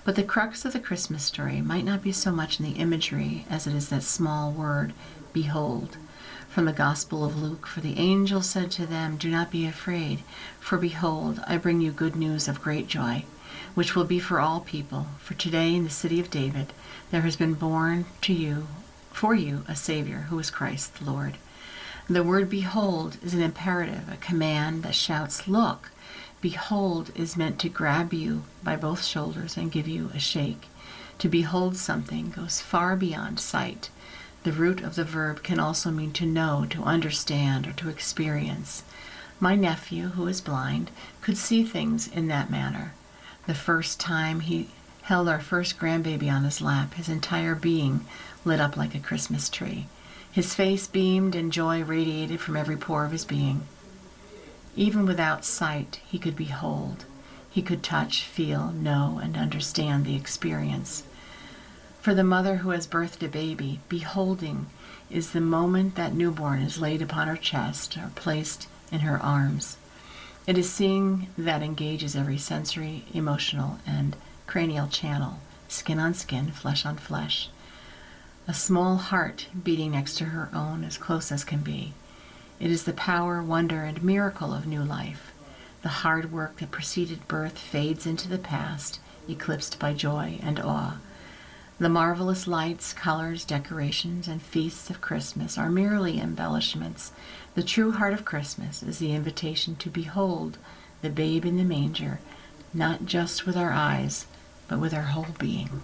But the crux of the Christmas Story might not be so much in the imagery as it is that small word, behold. From the Gospel of Luke, for the angel said to them, do not be afraid, for behold, I bring you good news of great joy, which will be for all people. For today in the city of David there has been born for you a Savior, who is Christ the Lord. The word behold is an imperative, a command that shouts, look. Behold is meant to grab you by both shoulders and give you a shake. To behold something goes far beyond sight. The root of the verb can also mean to know, to understand, or to experience. My nephew, who is blind, could see things in that manner. The first time he held our first grandbaby on his lap, his entire being lit up like a Christmas tree. His face beamed and joy radiated from every pore of his being. Even without sight, he could behold. He could touch, feel, know, and understand the experience. For the mother who has birthed a baby, beholding is the moment that newborn is laid upon her chest or placed in her arms. It is seeing that engages every sensory, emotional, and cranial channel, skin on skin, flesh on flesh. A small heart beating next to her own, as close as can be. It is the power, wonder, and miracle of new life. The hard work that preceded birth fades into the past, eclipsed by joy and awe. The marvelous lights, colors, decorations, and feasts of Christmas are merely embellishments. The true heart of Christmas is the invitation to behold the babe in the manger, not just with our eyes, but with our whole being.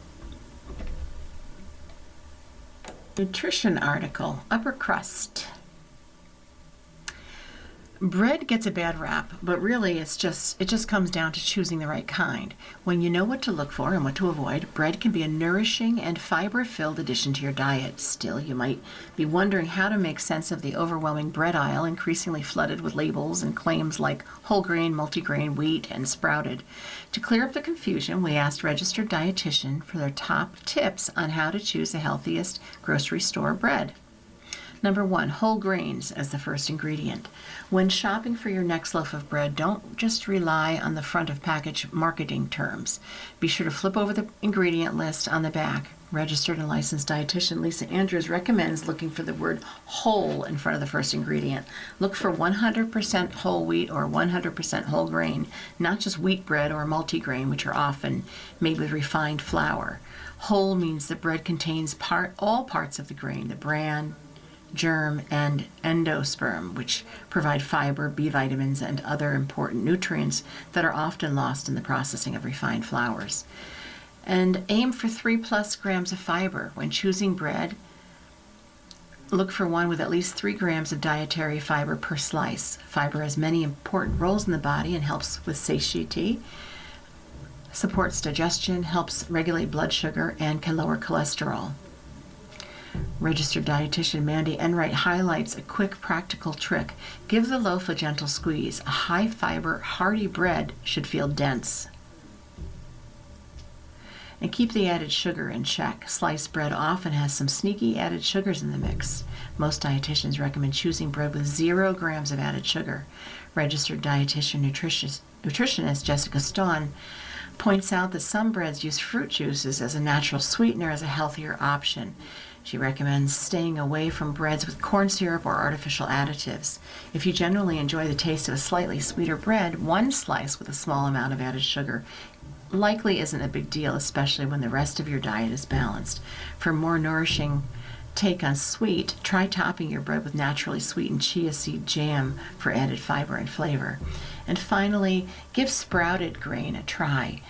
Nutrition article, upper crust. Bread gets a bad rap, but really it just comes down to choosing the right kind. When you know what to look for and what to avoid, bread can be a nourishing and fiber-filled addition to your diet. Still, you might be wondering how to make sense of the overwhelming bread aisle, increasingly flooded with labels and claims like whole grain, multigrain, wheat, and sprouted. To clear up the confusion, we asked registered dietitian for their top tips on how to choose the healthiest grocery store bread. Number 1, whole grains as the first ingredient. When shopping for your next loaf of bread, don't just rely on the front of package marketing terms. Be sure to flip over the ingredient list on the back. Registered and licensed dietitian Lisa Andrews recommends looking for the word whole in front of the first ingredient. Look for 100% whole wheat or 100% whole grain, not just wheat bread or multigrain, which are often made with refined flour. Whole means the bread contains all parts of the grain, the bran, germ, and endosperm, which provide fiber, B vitamins, and other important nutrients that are often lost in the processing of refined flours. And aim for 3+ grams of fiber. When choosing bread, look for one with at least 3 grams of dietary fiber per slice. Fiber has many important roles in the body and helps with satiety, supports digestion, helps regulate blood sugar, and can lower cholesterol. Registered dietitian Mandy Enright highlights a quick practical trick. Give the loaf a gentle squeeze. A high-fiber, hearty bread should feel dense. And keep the added sugar in check. Sliced bread often has some sneaky added sugars in the mix. Most dietitians recommend choosing bread with 0 grams of added sugar. Registered dietitian nutritionist Jessica Stone points out that some breads use fruit juices as a natural sweetener as a healthier option. She recommends staying away from breads with corn syrup or artificial additives. If you generally enjoy the taste of a slightly sweeter bread, one slice with a small amount of added sugar likely isn't a big deal, especially when the rest of your diet is balanced. For more nourishing take on sweet, try topping your bread with naturally sweetened chia seed jam for added fiber and flavor. And finally, give sprouted grain a try.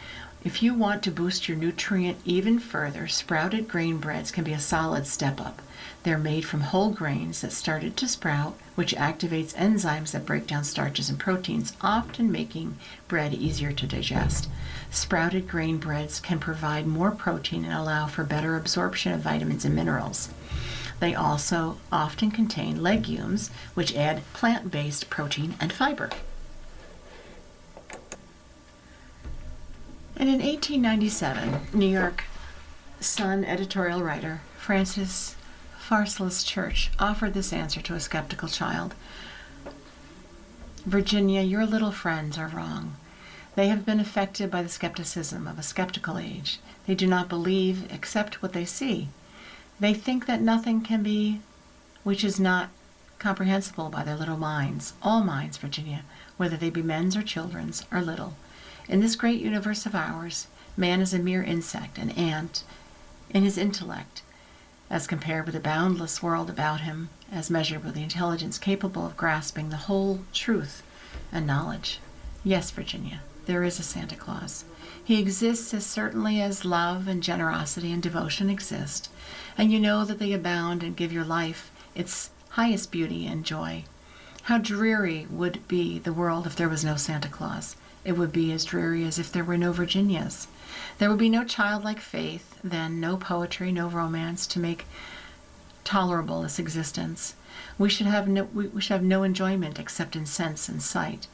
If you want to boost your nutrient even further, sprouted grain breads can be a solid step up. They're made from whole grains that started to sprout, which activates enzymes that break down starches and proteins, often making bread easier to digest. Sprouted grain breads can provide more protein and allow for better absorption of vitamins and minerals. They also often contain legumes, which add plant-based protein and fiber. And in 1897, New York Sun editorial writer Francis Pharcellus Church offered this answer to a skeptical child. Virginia, your little friends are wrong. They have been affected by the skepticism of a skeptical age. They do not believe except what they see. They think that nothing can be which is not comprehensible by their little minds. All minds, Virginia, whether they be men's or children's, are little. In this great universe of ours, man is a mere insect, an ant, in his intellect, as compared with the boundless world about him, as measured with the intelligence capable of grasping the whole truth and knowledge. Yes, Virginia, there is a Santa Claus. He exists as certainly as love and generosity and devotion exist, and you know that they abound and give your life its highest beauty and joy. How dreary would be the world if there was no Santa Claus. It would be as dreary as if there were no Virginias. There would be no childlike faith, then no poetry, no romance to make tolerable this existence. We should have no enjoyment except in sense and sight.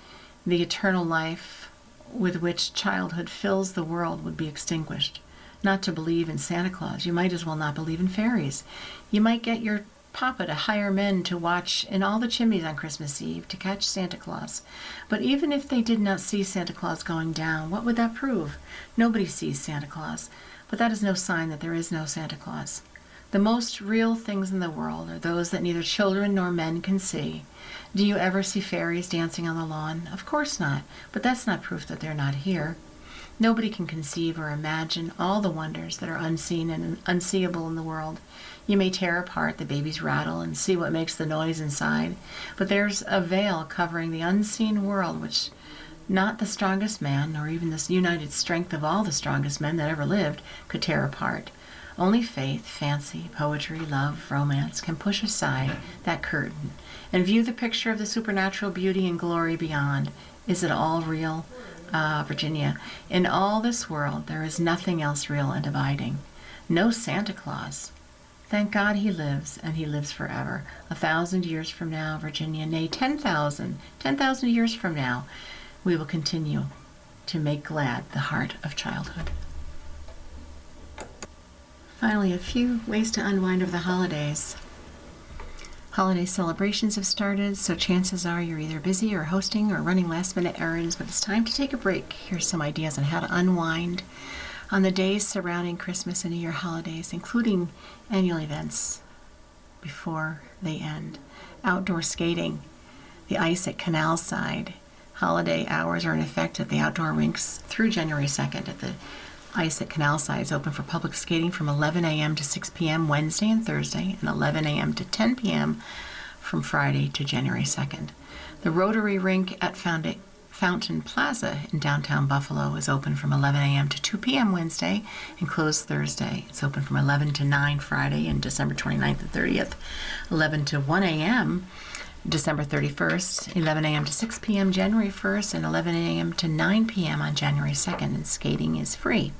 The eternal life with which childhood fills the world would be extinguished. Not to believe in Santa Claus, you might as well not believe in fairies. You might get your papa to hire men to watch in all the chimneys on Christmas Eve to catch Santa Claus. But even if they did not see Santa Claus going down, what would that prove? Nobody sees Santa Claus, but that is no sign that there is no Santa Claus. The most real things in the world are those that neither children nor men can see. Do you ever see fairies dancing on the lawn? Of course not, but that's not proof that they're not here. Nobody can conceive or imagine all the wonders that are unseen and unseeable in the world. You may tear apart the baby's rattle and see what makes the noise inside, but there's a veil covering the unseen world which not the strongest man, nor even the united strength of all the strongest men that ever lived, could tear apart. Only faith, fancy, poetry, love, romance can push aside that curtain and view the picture of the supernatural beauty and glory beyond. Is it all real? Virginia, in all this world there is nothing else real and abiding. No Santa Claus. Thank God he lives, and he lives forever. 1,000 years from now, Virginia, nay, 10,000 years from now, we will continue to make glad the heart of childhood. Finally, a few ways to unwind over the holidays. Holiday celebrations have started, so chances are you're either busy or hosting or running last-minute errands, but it's time to take a break. Here's some ideas on how to unwind on the days surrounding Christmas and New Year holidays, including annual events before they end. Outdoor skating, the ice at Canal Side. Holiday hours are in effect at the outdoor rinks through January 2nd. At the ice at Canal Side is open for public skating from 11 a.m. to 6 p.m. Wednesday and Thursday, and 11 a.m. to 10 p.m. from Friday to January 2nd. The Rotary Rink at Fountain Plaza in downtown Buffalo is open from 11 a.m. to 2 p.m. Wednesday and closed Thursday. It's open from 11 to 9 Friday and December 29th and 30th, 11 to 1 a.m. December 31st, 11 a.m. to 6 p.m. January 1st, and 11 a.m. to 9 p.m. on January 2nd, and skating is free.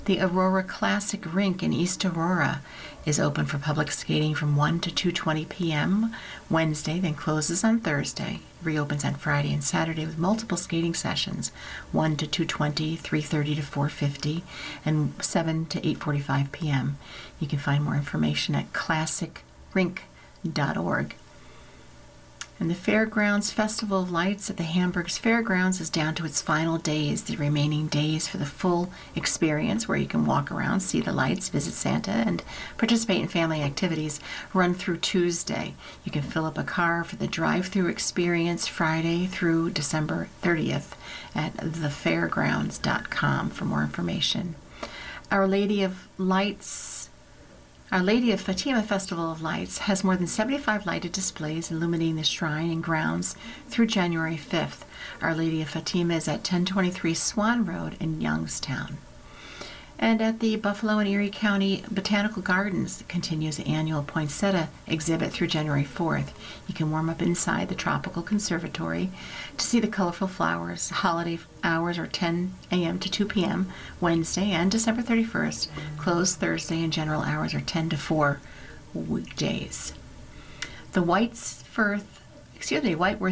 The Aurora Classic Rink in East Aurora is open for public skating from 1 to 2:20 p.m. Wednesday, then closes on Thursday. Reopens on Friday and Saturday with multiple skating sessions, 1 to 2:20, 3:30 to 4:50, and 7 to 8:45 p.m. You can find more information at classicrink.org. And the Fairgrounds Festival of Lights at the Hamburg's Fairgrounds is down to its final days. The remaining days for the full experience, where you can walk around, see the lights, visit Santa, and participate in family activities, run through Tuesday. You can fill up a car for the drive-through experience Friday through December 30th at thefairgrounds.com for more information. Our Lady of Lights Our Lady of Fatima Festival of Lights has more than 75 lighted displays illuminating the shrine and grounds through January 5th. Our Lady of Fatima is at 1023 Swan Road in Youngstown. And at the Buffalo and Erie County Botanical Gardens continues the annual poinsettia exhibit through January 4th. You can warm up inside the Tropical Conservatory to see the colorful flowers. Holiday hours are 10 a.m. to 2 p.m. Wednesday and December 31st. Closed Thursday, and general hours are 10 to 4 weekdays. The Whiteworth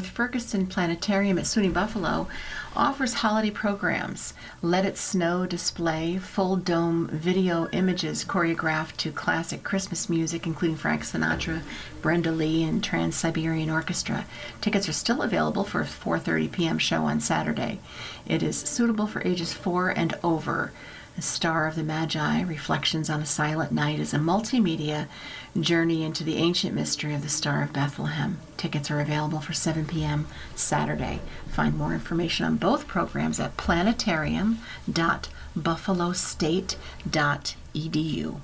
Ferguson Planetarium at SUNY Buffalo offers holiday programs. Let It Snow display, full dome video images choreographed to classic Christmas music, including Frank Sinatra, Brenda Lee, and Trans-Siberian Orchestra. Tickets are still available for a 4:30 p.m. show on Saturday. It is suitable for ages 4 and over. The Star of the Magi, Reflections on a Silent Night, is a multimedia journey into the ancient mystery of the Star of Bethlehem. Tickets are available for 7 p.m. Saturday. Find more information on both programs at planetarium.buffalostate.edu.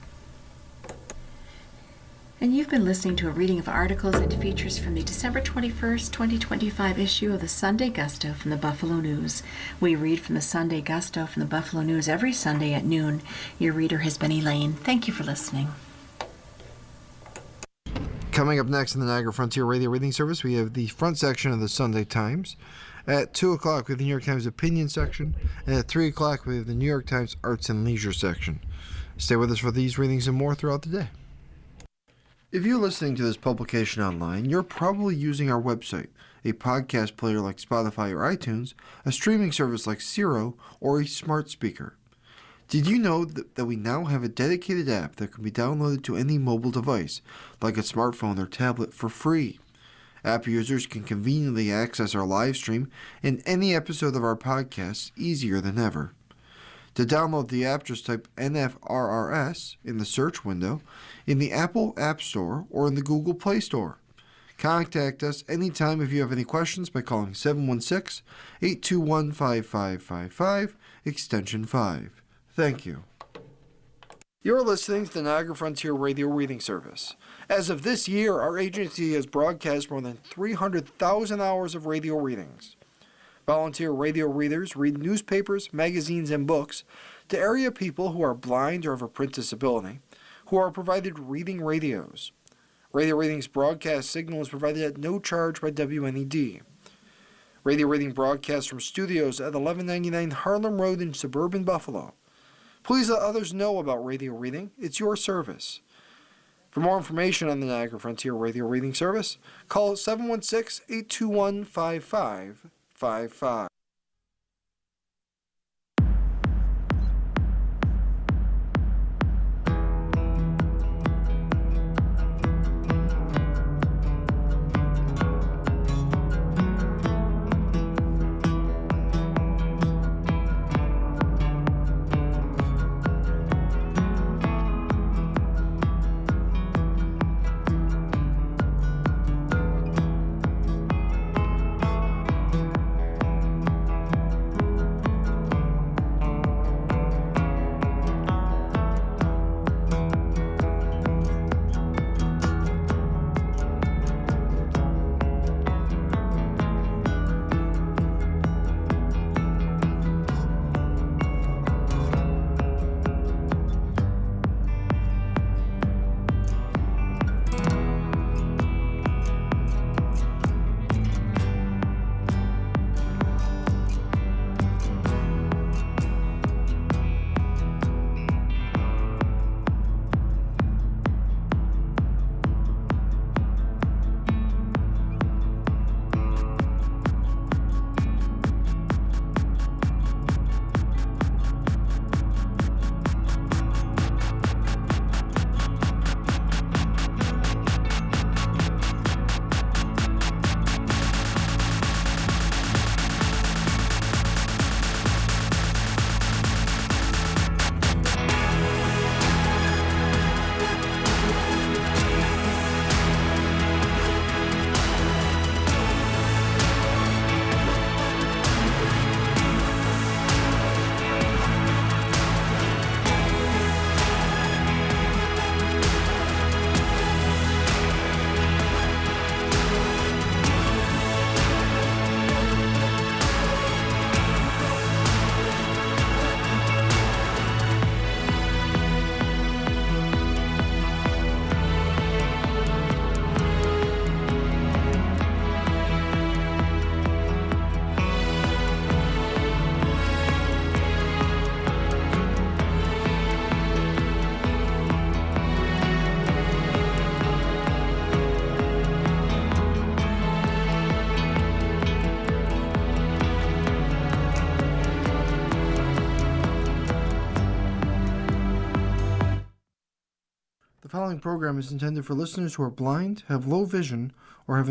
And you've been listening to a reading of articles and features from the December 21st, 2025 issue of the Sunday Gusto from the Buffalo News. We read from the Sunday Gusto from the Buffalo News every Sunday at noon. Your reader has been Elaine. Thank you for listening. Coming up next in the Niagara Frontier Radio Reading Service, we have the front section of the Sunday Times. At 2 o'clock, we have the New York Times Opinion section. And at 3 o'clock, we have the New York Times Arts and Leisure section. Stay with us for these readings and more throughout the day. If you're listening to this publication online, you're probably using our website, a podcast player like Spotify or iTunes, a streaming service like Siro, or a smart speaker. Did you know that we now have a dedicated app that can be downloaded to any mobile device, like a smartphone or tablet, for free? App users can conveniently access our live stream and any episode of our podcast easier than ever. To download the app, just type NFRRS in the search window in the Apple App Store or in the Google Play Store. Contact us anytime if you have any questions by calling 716-821-5555, extension 5. Thank you. You're listening to the Niagara Frontier Radio Reading Service. As of this year, our agency has broadcast more than 300,000 hours of radio readings. Volunteer radio readers read newspapers, magazines, and books to area people who are blind or have a print disability, who are provided reading radios. Radio Reading's broadcast signal is provided at no charge by WNED. Radio Reading broadcasts from studios at 1199 Harlem Road in suburban Buffalo. Please let others know about Radio Reading. It's your service. For more information on the Niagara Frontier Radio Reading Service, call 716-821-5555. following program is intended for listeners who are blind, have low vision, or have